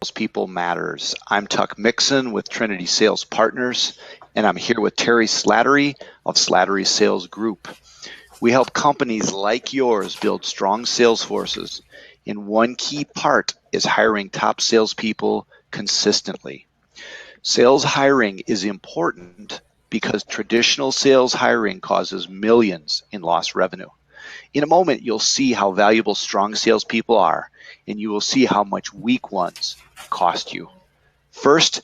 Salespeople Matters. I'm Tuck Mixon with Trinity Sales Partners, and I'm here with Terry Slattery of Slattery Sales Group. We help companies like yours build strong sales forces, and one key part is hiring top salespeople consistently. Sales hiring is important because traditional sales hiring causes millions in lost revenue. In a moment, you'll see how valuable strong salespeople are, and you will see how much weak ones cost you. First,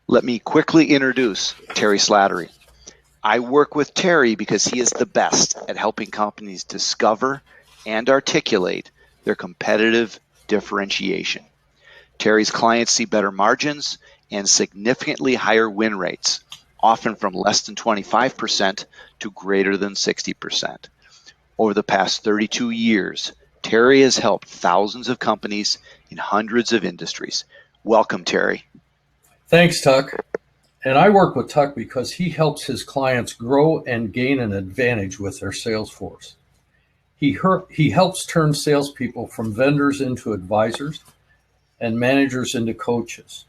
let me quickly introduce Terry Slattery. I work with Terry because he is the best at helping companies discover and articulate their competitive differentiation. Terry's clients see better margins and significantly higher win rates, often from less than 25% to greater than 60%. Over the past 32 years, Terry has helped thousands of companies in hundreds of industries. Welcome, Terry. Thanks, Tuck. And I work with Tuck because he helps his clients grow and gain an advantage with their sales force. He helps turn salespeople from vendors into advisors and managers into coaches.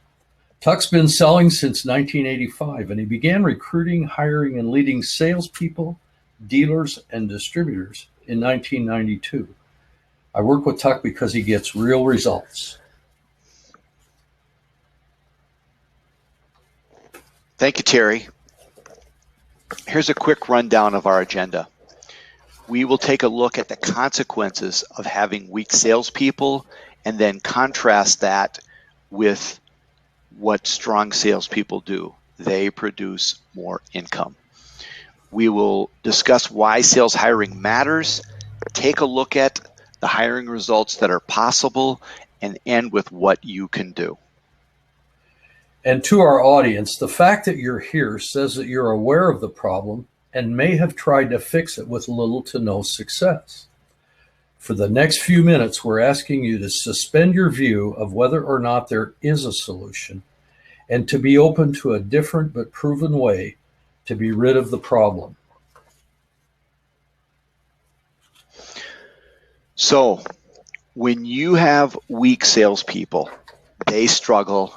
Tuck's been selling since 1985, and he began recruiting, hiring, and leading salespeople, dealers, and distributors in 1992. I work with Tuck because he gets real results. Thank you, Terry. Here's a quick rundown of our agenda. We will take a look at the consequences of having weak salespeople and then contrast that with what strong salespeople do. They produce more income. We will discuss why sales hiring matters, take a look at the hiring results that are possible, and end with what you can do. And to our audience, the fact that you're here says that you're aware of the problem and may have tried to fix it with little to no success. For the next few minutes, we're asking you to suspend your view of whether or not there is a solution and to be open to a different but proven way to be rid of the problem. So, when you have weak salespeople, they struggle,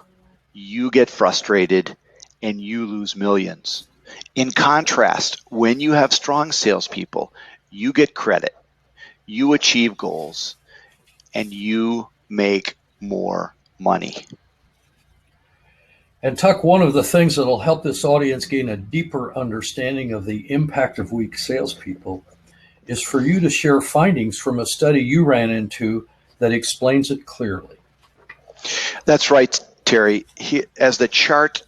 you get frustrated, and you lose millions. In contrast, when you have strong salespeople, you get credit, you achieve goals, and you make more money. And Tuck, one of the things that will help this audience gain a deeper understanding of the impact of weak salespeople is for you to share findings from a study you ran into that explains it clearly. That's right, Terry. As the chart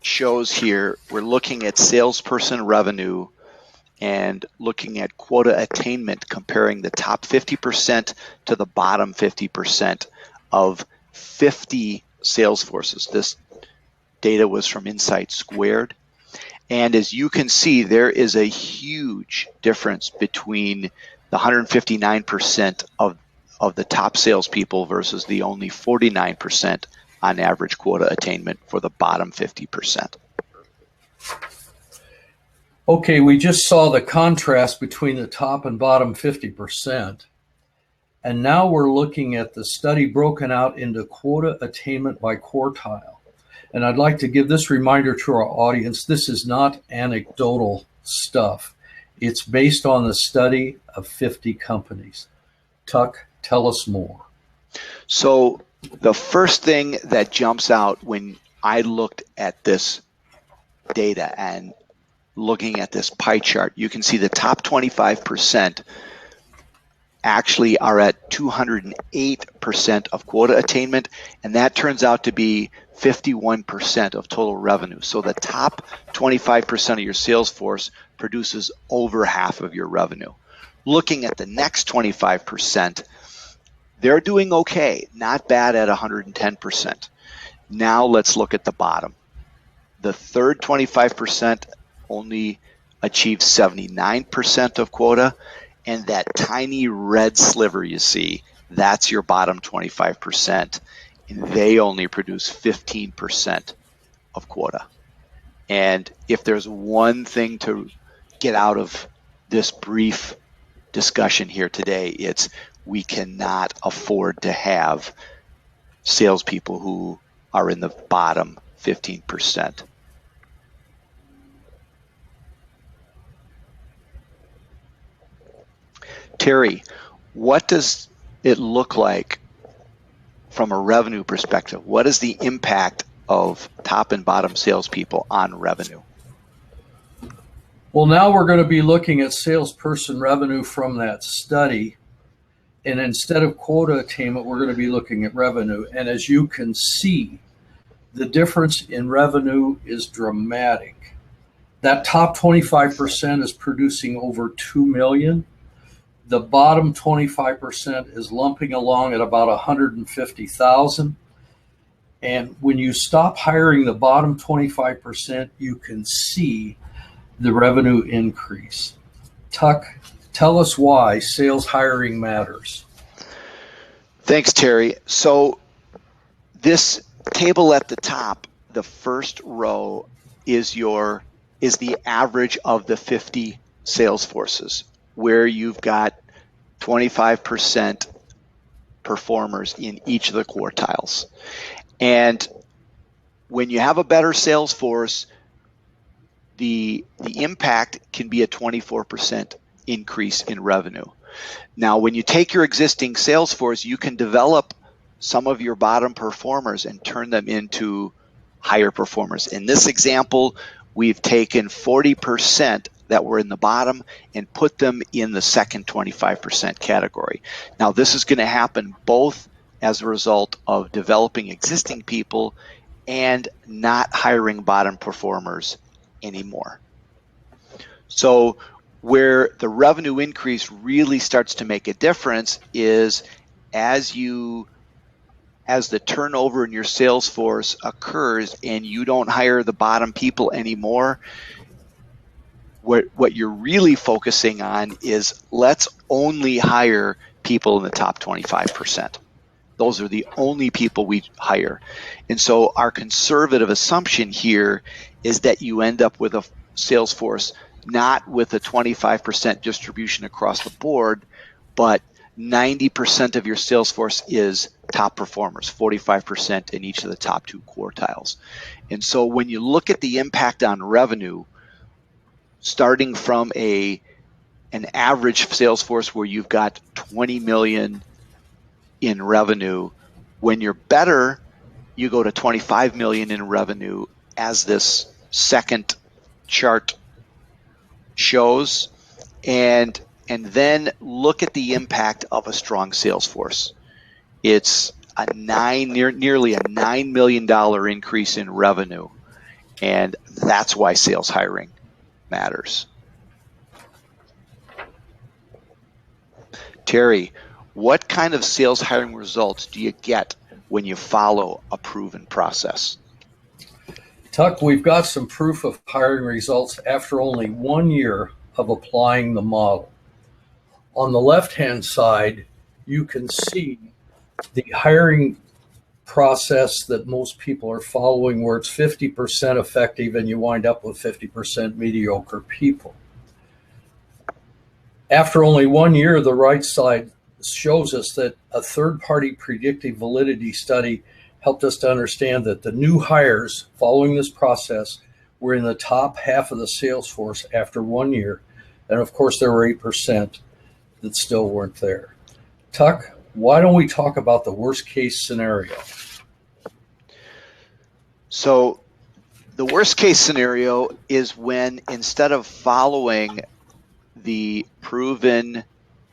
shows here, we're looking at salesperson revenue and looking at quota attainment, comparing the top 50% to the bottom 50% of 50 sales forces. This data was from Insight Squared. And as you can see, there is a huge difference between the 159% of the top salespeople versus the only 49% on average quota attainment for the bottom 50%. Okay, we just saw the contrast between the top and bottom 50%. And now we're looking at the study broken out into quota attainment by quartile. And I'd like to give this reminder to our audience. This is not anecdotal stuff. It's based on the study of 50 companies. Tuck, tell us more. So the first thing that jumps out when I looked at this data and looking at this pie chart, you can see the top 25% actually are at 208% of quota attainment, and that turns out to be 51% of total revenue. So the top 25% of your sales force produces over half of your revenue. Looking at the next 25%, they're doing okay, not bad at 110%. Now let's look at the bottom. The third 25% only achieves 79% of quota, and that tiny red sliver you see, that's your bottom 25%, and they only produce 15% of quota. And if there's one thing to get out of this brief discussion here today, it's we cannot afford to have salespeople who are in the bottom 15%. Terry, what does it look like from a revenue perspective? What is the impact of top and bottom salespeople on revenue? Well, now we're going to be looking at salesperson revenue from that study. And instead of quota attainment, we're going to be looking at revenue. And as you can see, the difference in revenue is dramatic. That top 25% is producing over 2 million. The bottom 25% is lumping along at about 150,000. And when you stop hiring the bottom 25%, you can see the revenue increase. Tuck, tell us why sales hiring matters. Thanks, Terry. So this table at the top, the first row is the average of the 50 sales forces, where you've got 25% performers in each of the quartiles. And when you have a better sales force, the impact can be a 24% increase in revenue. Now, when you take your existing sales force, you can develop some of your bottom performers and turn them into higher performers. In this example, we've taken 40% that were in the bottom and put them in the second 25% category. Now, this is going to happen both as a result of developing existing people and not hiring bottom performers anymore. So where the revenue increase really starts to make a difference is as the turnover in your sales force occurs and you don't hire the bottom people anymore, what you're really focusing on is let's only hire people in the top 25%. Those are the only people we hire. And so our conservative assumption here is that you end up with a sales force not with a 25% distribution across the board, but 90% of your sales force is top performers, 45% in each of the top two quartiles. And so when you look at the impact on revenue, starting from an average sales force where you've got 20 million in revenue, when you're better, you go to 25 million in revenue, as this second chart shows, and then look at the impact of a strong sales force. It's nearly a $9 million increase in revenue, and that's why sales hiring matters. Terry, what kind of sales hiring results do you get when you follow a proven process? Tuck, we've got some proof of hiring results after only 1 year of applying the model. On the left-hand side, you can see the hiring process that most people are following, where it's 50% effective and you wind up with 50% mediocre people. After only 1 year, the right side shows us that a third-party predictive validity study helped us to understand that the new hires following this process were in the top half of the sales force after 1 year. And of course, there were 8% that still weren't there. Tuck, why don't we talk about the worst case scenario? So the worst case scenario is when, instead of following the proven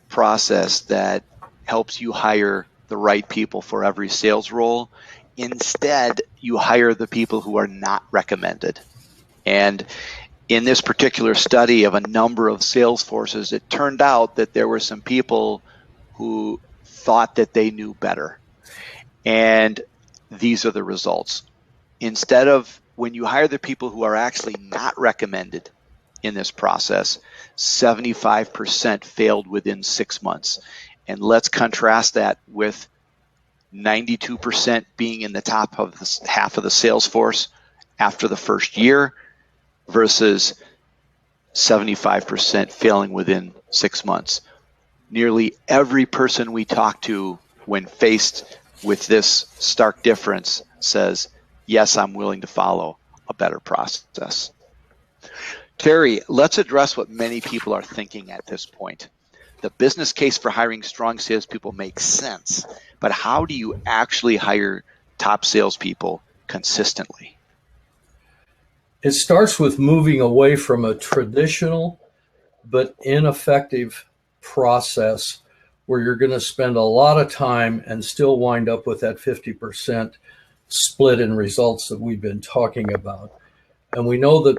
process that helps you hire the right people for every sales role, instead you hire the people who are not recommended. And in this particular study of a number of sales forces, it turned out that there were some people who thought that they knew better. And these are the results. Instead of, when you hire the people who are actually not recommended in this process, 75% failed within 6 months. And let's contrast that with 92% being in the top of the half of the sales force after the first year versus 75% failing within 6 months. Nearly every person we talked to, when faced with this stark difference says, yes, I'm willing to follow a better process. Terry, let's address what many people are thinking at this point. The business case for hiring strong salespeople makes sense, but how do you actually hire top salespeople consistently? It starts with moving away from a traditional but ineffective process where you're going to spend a lot of time and still wind up with that 50% split in results that we've been talking about. And we know that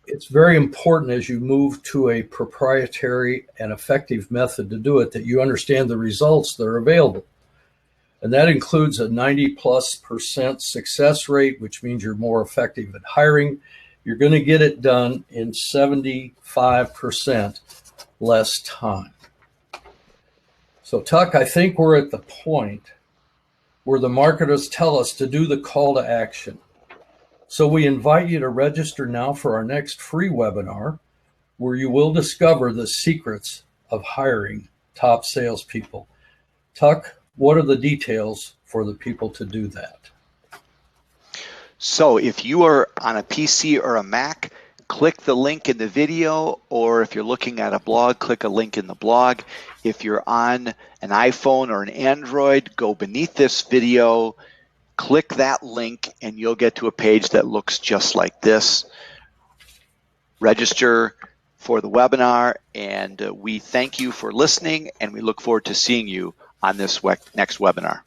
it's very important as you move to a proprietary and effective method to do it that you understand the results that are available. And that includes a 90+% success rate, which means you're more effective at hiring. You're going to get it done in 75% less time. So, Tuck, I think we're at the point where the marketers tell us to do the call to action. So we invite you to register now for our next free webinar, where you will discover the secrets of hiring top salespeople. Tuck, what are the details for the people to do that? So if you are on a PC or a Mac, click the link in the video, or if you're looking at a blog, click a link in the blog. If you're on an iPhone or an Android, go beneath this video, click that link, and you'll get to a page that looks just like this. Register for the webinar, and we thank you for listening, and we look forward to seeing you on this next webinar.